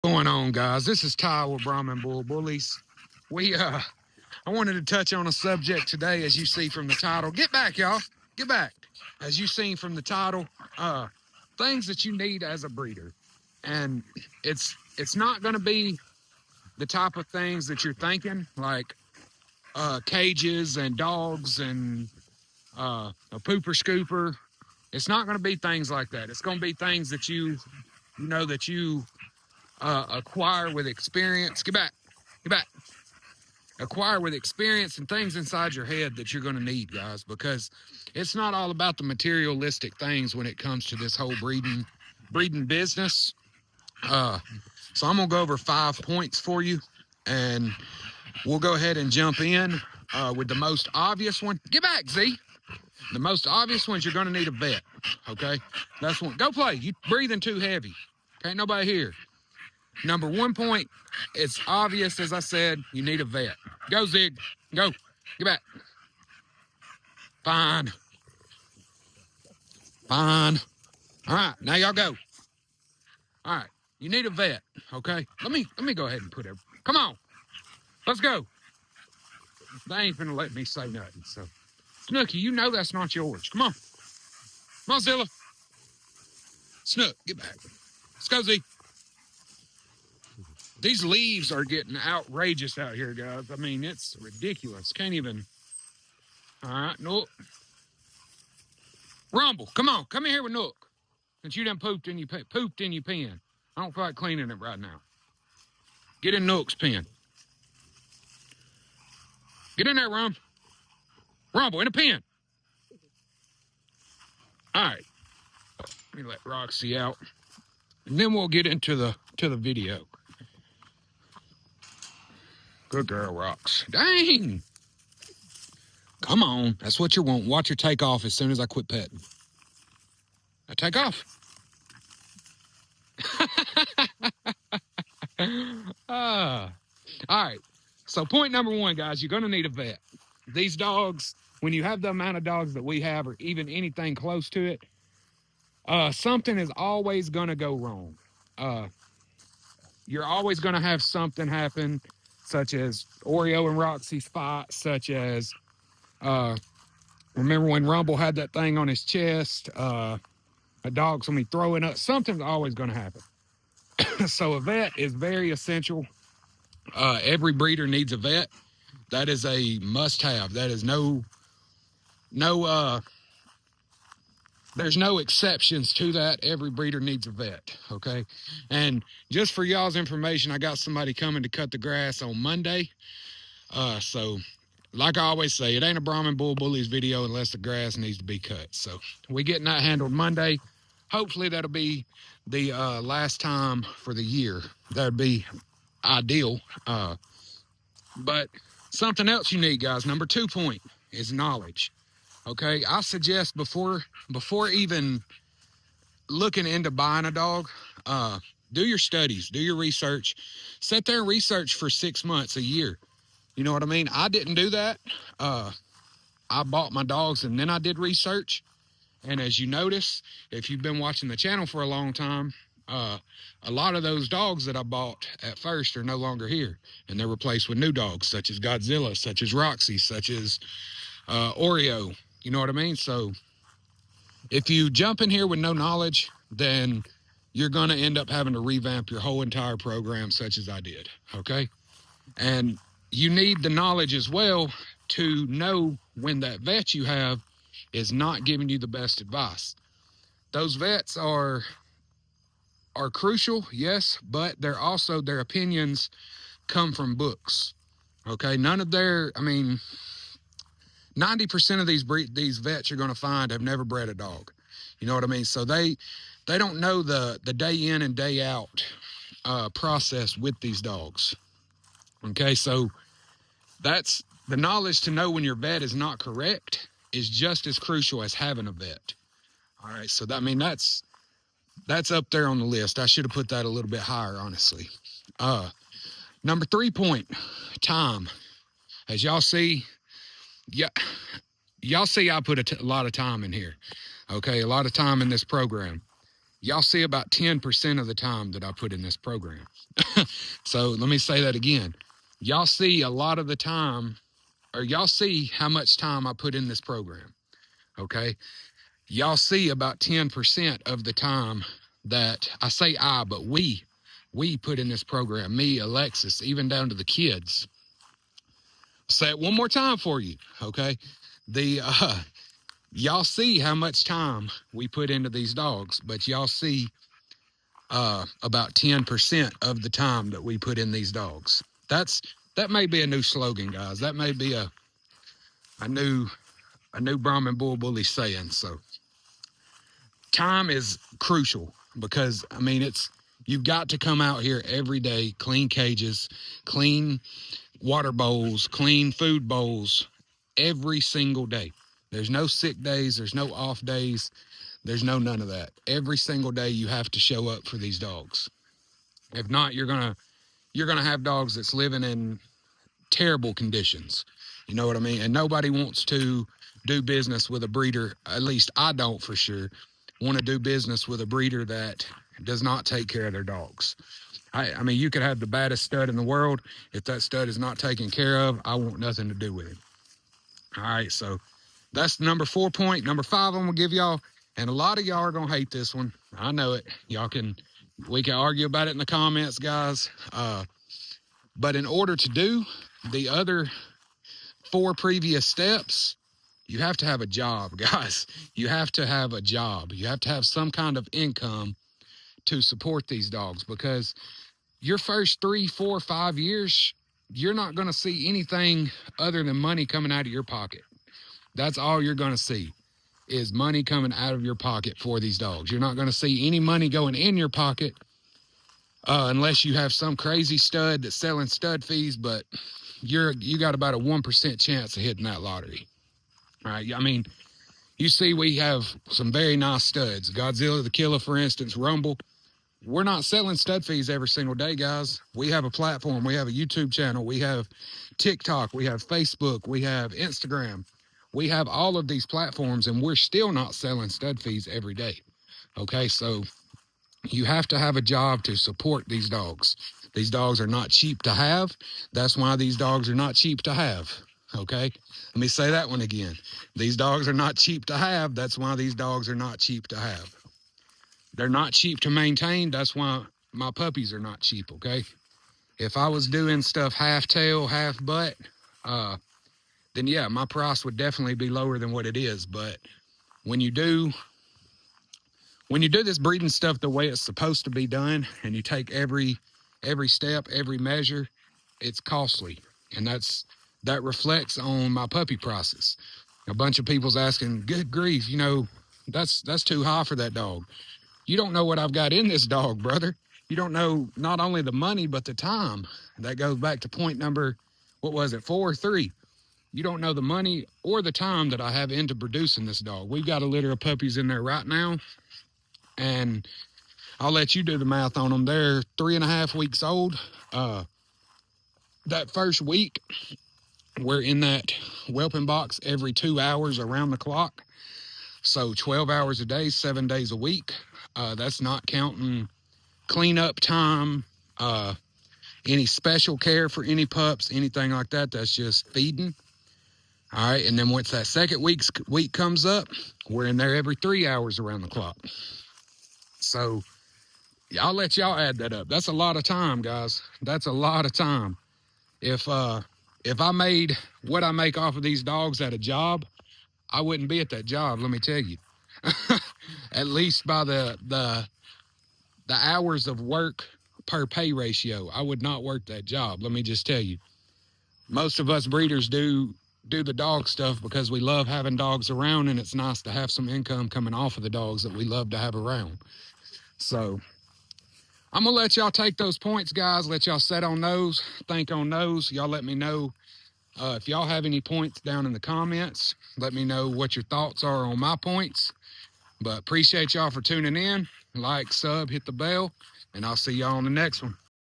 Going on, guys? This is Ty with Brahman Bull Bullies. I wanted to touch on a subject today, as you see from the title. Get back, y'all. Get back. As you seen from the title, things that you need as a breeder. And it's not going to be the type of things that you're thinking, like cages and dogs and a pooper scooper. It's not going to be things like that. It's going to be things that you acquire with experience. Get back. Acquire with experience and things inside your head that you're going to need, guys, because it's not all about the materialistic things when it comes to this whole breeding business. So I'm going to go over 5 points for you, and we'll go ahead and jump in with the most obvious one. Get back, Z. The most obvious ones, you're going to need a vet, okay? That's one. Go play. You breathing too heavy. Ain't nobody here. Number 1 point, it's obvious, as I said, you need a vet. Go, Zig. Go. Get back. Fine. All right, now y'all go. All right, you need a vet, okay? Let me go ahead and put it. Come on. Let's go. They ain't finna let me say nothing, so. Snooky, you know that's not yours. Come on. Come on, Zilla. Snook, get back. Let's go, Z. These leaves are getting outrageous out here, guys. I mean, it's ridiculous. Can't even. All right, Nook. Rumble, come on. Come in here with Nook. Since you done pooped in your pen. I don't feel like cleaning it right now. Get in Nook's pen. Get in there, Rumble, in a pen. All right. Let me let Roxy out. And then we'll get into the video. Good girl, Rox. Dang. Come on. That's what you want. Watch her take off as soon as I quit petting. Now take off. All right. So point number 1, guys, you're going to need a vet. These dogs, when you have the amount of dogs that we have, or even anything close to it, something is always going to go wrong. You're always going to have something happen, such as Oreo and Roxy's fight, such as, remember when Rumble had that thing on his chest, a dog's going to be throwing up. Something's always going to happen. So a vet is very essential. Every breeder needs a vet. That is a must-have. That is there's no exceptions to that. Every breeder needs a vet, okay? And just for y'all's information, I got somebody coming to cut the grass on Monday. So, like I always say, it ain't a Brahman Bull Bullies video unless the grass needs to be cut. So, we getting that handled Monday. Hopefully, that'll be the last time for the year. That'd be ideal. But something else you need, guys, number 2 point is knowledge. Okay, I suggest before even looking into buying a dog, do your studies, do your research. Sit there and research for 6 months, a year. You know what I mean? I didn't do that. I bought my dogs and then I did research. And as you notice, if you've been watching the channel for a long time, a lot of those dogs that I bought at first are no longer here. And they're replaced with new dogs, such as Godzilla, such as Roxy, such as Oreo. You know what I mean? So if you jump in here with no knowledge, then you're going to end up having to revamp your whole entire program, such as I did, okay? And you need the knowledge as well to know when that vet you have is not giving you the best advice. Those vets are crucial, yes, but they're also, their opinions come from books, okay? 90% of these vets you're going to find have never bred a dog. You know what I mean? So they don't know the day in and day out process with these dogs. Okay, so that's the knowledge to know when your vet is not correct is just as crucial as having a vet. All right, so that's up there on the list. I should have put that a little bit higher, honestly. Number 3 point, time. As y'all see, y'all see I put a lot of time in here, okay? A lot of time in this program. Y'all see about 10% of the time that I put in this program. So let me say that again. Y'all see a lot of the time, or y'all see how much time I put in this program. Okay. Y'all see about 10% of the time that I say but we put in this program, me, Alexis, even down to the kids. Say it one more time for you. Okay. The, y'all see how much time we put into these dogs, but y'all see about 10% of the time that we put in these dogs. That may be a new slogan, guys. That may be a new Brahmin bull bully saying. So time is crucial because I mean you've got to come out here every day, clean cages, clean water bowls, clean food bowls every single day. There's no sick days, there's no off days, there's no none of that. Every single day you have to show up for these dogs. If not, you're gonna have dogs that's living in terrible conditions. You know what I mean? And nobody wants to do business with a breeder, at least I don't for sure, want to do business with a breeder that does not take care of their dogs. I mean, you could have the baddest stud in the world. If that stud is not taken care of, I want nothing to do with him. All right, so that's number 4 point. Number 5, I'm going to give y'all, and a lot of y'all are going to hate this one. I know it. We can argue about it in the comments, guys. But in order to do the other 4 previous steps, you have to have a job, guys. You have to have a job. You have to have some kind of income to support these dogs, because your first 3, 4, 5 years, you're not going to see anything other than money coming out of your pocket. That's all you're going to see is money coming out of your pocket for these dogs. You're not going to see any money going in your pocket unless you have some crazy stud that's selling stud fees, but you got about a 1% chance of hitting that lottery. All right. I mean, you see, we have some very nice studs. Godzilla the Killer, for instance, Rumble. We're not selling stud fees every single day, guys. We have a platform. We have a YouTube channel. We have TikTok. We have Facebook. We have Instagram. We have all of these platforms, and we're still not selling stud fees every day. Okay, so you have to have a job to support these dogs. These dogs are not cheap to have. That's why these dogs are not cheap to have. Okay, let me say that one again. These dogs are not cheap to have. That's why these dogs are not cheap to have. They're not cheap to maintain. That's why my puppies are not cheap, okay? If I was doing stuff half tail, half butt, then yeah, my price would definitely be lower than what it is. But when you do this breeding stuff the way it's supposed to be done, and you take every step, every measure, it's costly. And that reflects on my puppy prices. A bunch of people's asking, good grief, that's too high for that dog. You don't know what I've got in this dog, brother. You don't know not only the money, but the time. That goes back to point number, 4 or 3? You don't know the money or the time that I have into producing this dog. We've got a litter of puppies in there right now, and I'll let you do the math on them. They're 3.5 weeks old. That first week, we're in that whelping box every 2 hours around the clock. So 12 hours a day, 7 days a week. That's not counting cleanup time, any special care for any pups, anything like that. That's just feeding. All right, and then once that second week comes up, we're in there every 3 hours around the clock. So I'll let y'all add that up. That's a lot of time, guys. That's a lot of time. If I made what I make off of these dogs at a job, I wouldn't be at that job, let me tell you. At least by the hours of work per pay ratio, I would not work that job. Let me just tell you. Most of us breeders do the dog stuff because we love having dogs around, and it's nice to have some income coming off of the dogs that we love to have around. So I'm going to let y'all take those points, guys. Let y'all set on those, think on those. Y'all let me know if y'all have any points down in the comments. Let me know what your thoughts are on my points. But appreciate y'all for tuning in. Like, sub, hit the bell, and I'll see y'all on the next one.